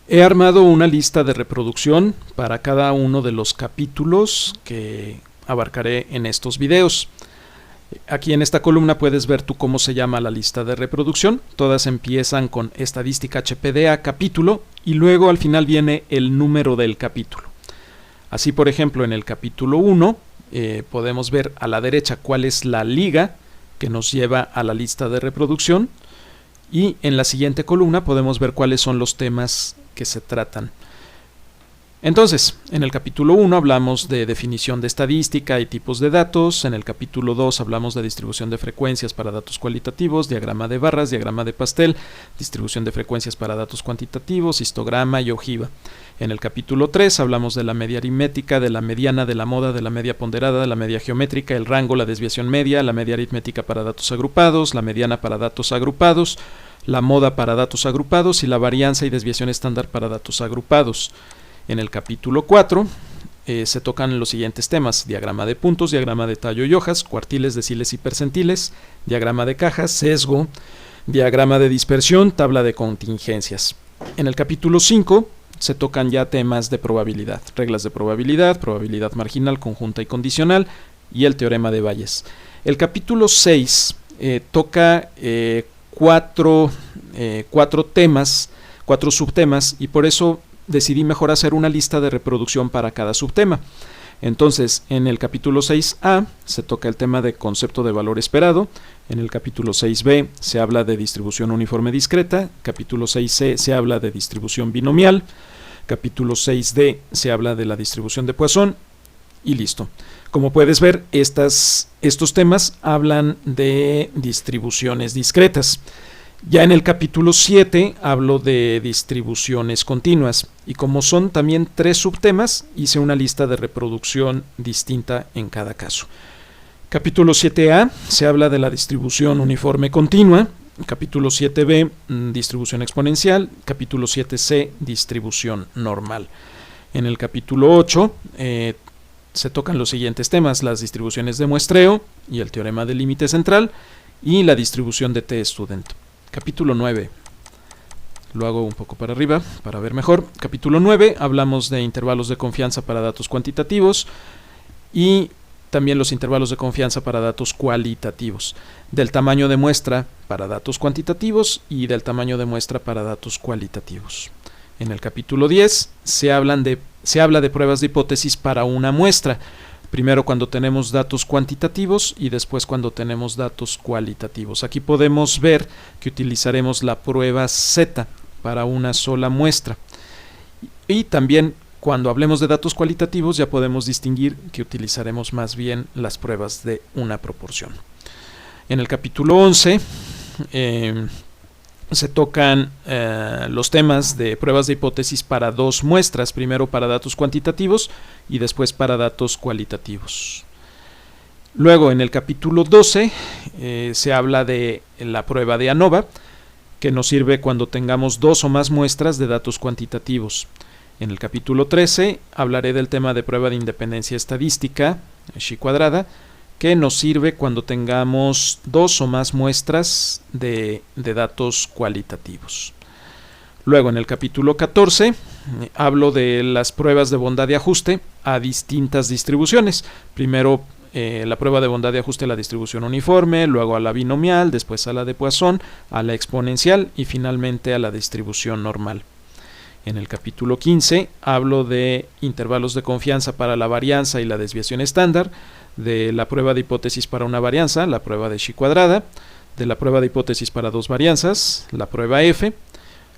He armado una lista de reproducción para cada uno de los capítulos que abarcaré en estos videos. Aquí en esta columna puedes ver tú cómo se llama la lista de reproducción. Todas empiezan con estadística HPDA capítulo y luego al final viene el número del capítulo. Así, por ejemplo, en el capítulo 1 podemos ver a la derecha cuál es la liga que nos lleva a la lista de reproducción, y en la siguiente columna podemos ver cuáles son los temas que se tratan. Entonces, en el capítulo 1 hablamos de definición de estadística y tipos de datos. En el capítulo 2 hablamos de distribución de frecuencias para datos cualitativos, diagrama de barras, diagrama de pastel, distribución de frecuencias para datos cuantitativos, histograma y ojiva. En el capítulo 3 hablamos de la media aritmética, de la mediana, de la moda, de la media ponderada, de la media geométrica, el rango, la desviación media, la media aritmética para datos agrupados, la mediana para datos agrupados, la moda para datos agrupados y la varianza y desviación estándar para datos agrupados. En el capítulo 4 se tocan los siguientes temas: diagrama de puntos, diagrama de tallo y hojas, cuartiles, deciles y percentiles, diagrama de cajas, sesgo, diagrama de dispersión, tabla de contingencias. En el capítulo 5 se tocan ya temas de probabilidad, reglas de probabilidad, probabilidad marginal, conjunta y condicional y el teorema de Bayes. El capítulo 6 toca cuatro subtemas, y por eso decidí mejor hacer una lista de reproducción para cada subtema. Entonces, en el capítulo 6A se toca el tema de concepto de valor esperado. En el capítulo 6B se habla de distribución uniforme discreta. Capítulo 6C se habla de distribución binomial. Capítulo 6D se habla de la distribución de Poisson. Y listo. Como puedes ver, estos temas hablan de distribuciones discretas. Ya en el capítulo 7 hablo de distribuciones continuas, y como son también 3 subtemas, hice una lista de reproducción distinta en cada caso. Capítulo 7A se habla de la distribución uniforme continua. Capítulo 7B, distribución exponencial. Capítulo 7C, distribución normal. En el capítulo 8 se tocan los siguientes temas: las distribuciones de muestreo y el teorema del límite central, y la distribución de t-student. Capítulo 9, lo hago un poco para arriba para ver mejor. Capítulo 9, hablamos de intervalos de confianza para datos cuantitativos y también los intervalos de confianza para datos cualitativos, del tamaño de muestra para datos cuantitativos y del tamaño de muestra para datos cualitativos. En el capítulo 10 se habla de pruebas de hipótesis para una muestra. Primero cuando tenemos datos cuantitativos y después cuando tenemos datos cualitativos. Aquí podemos ver que utilizaremos la prueba Z para una sola muestra. Y también cuando hablemos de datos cualitativos ya podemos distinguir que utilizaremos más bien las pruebas de una proporción. En el capítulo 11 se tocan los temas de pruebas de hipótesis para 2 muestras, primero para datos cuantitativos y después para datos cualitativos. Luego en el capítulo 12 se habla de la prueba de ANOVA, que nos sirve cuando tengamos 2 o más muestras de datos cuantitativos. En el capítulo 13 hablaré del tema de prueba de independencia estadística, Xi cuadrada, que nos sirve cuando tengamos 2 o más muestras de datos cualitativos. Luego en el capítulo 14 hablo de las pruebas de bondad de ajuste a distintas distribuciones. Primero la prueba de bondad de ajuste a la distribución uniforme, luego a la binomial, después a la de Poisson, a la exponencial y finalmente a la distribución normal. En el capítulo 15 hablo de intervalos de confianza para la varianza y la desviación estándar, de la prueba de hipótesis para una varianza, la prueba de Xi cuadrada, de la prueba de hipótesis para 2 varianzas, la prueba F,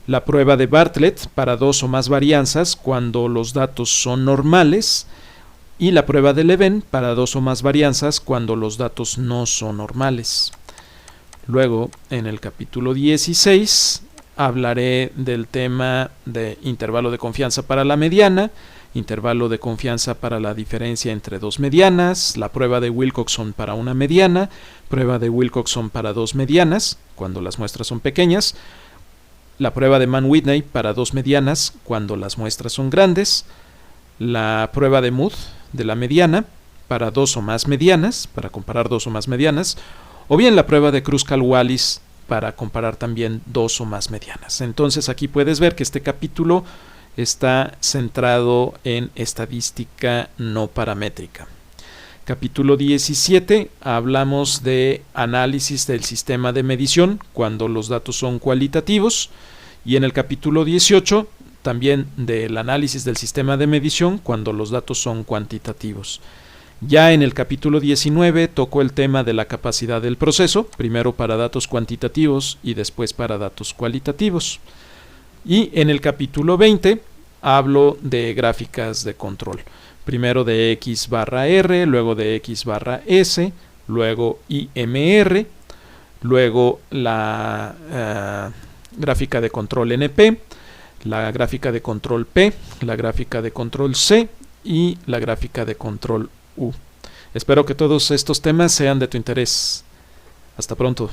la prueba de Bartlett para 2 o más varianzas cuando los datos son normales, y la prueba de Leven para 2 o más varianzas cuando los datos no son normales. Luego, en el capítulo 16, hablaré del tema de intervalo de confianza para la mediana, intervalo de confianza para la diferencia entre 2 medianas, la prueba de Wilcoxon para una mediana, prueba de Wilcoxon para 2 medianas, cuando las muestras son pequeñas, la prueba de Mann-Whitney para 2 medianas, cuando las muestras son grandes, la prueba de Muth de la mediana para 2 o más medianas, para comparar 2 o más medianas, o bien la prueba de Kruskal-Wallis para comparar también dos o más medianas. Entonces aquí puedes ver que este capítulo está centrado en estadística no paramétrica. Capítulo 17, hablamos de análisis del sistema de medición cuando los datos son cualitativos, y en el capítulo 18 también del análisis del sistema de medición cuando los datos son cuantitativos. Ya en el capítulo 19 tocó el tema de la capacidad del proceso, primero para datos cuantitativos y después para datos cualitativos. Y en el capítulo 20 hablo de gráficas de control. Primero de X barra R, luego de X barra S, luego IMR, luego la gráfica de control NP, la gráfica de control P, la gráfica de control C y la gráfica de control U. Espero que todos estos temas sean de tu interés. Hasta pronto.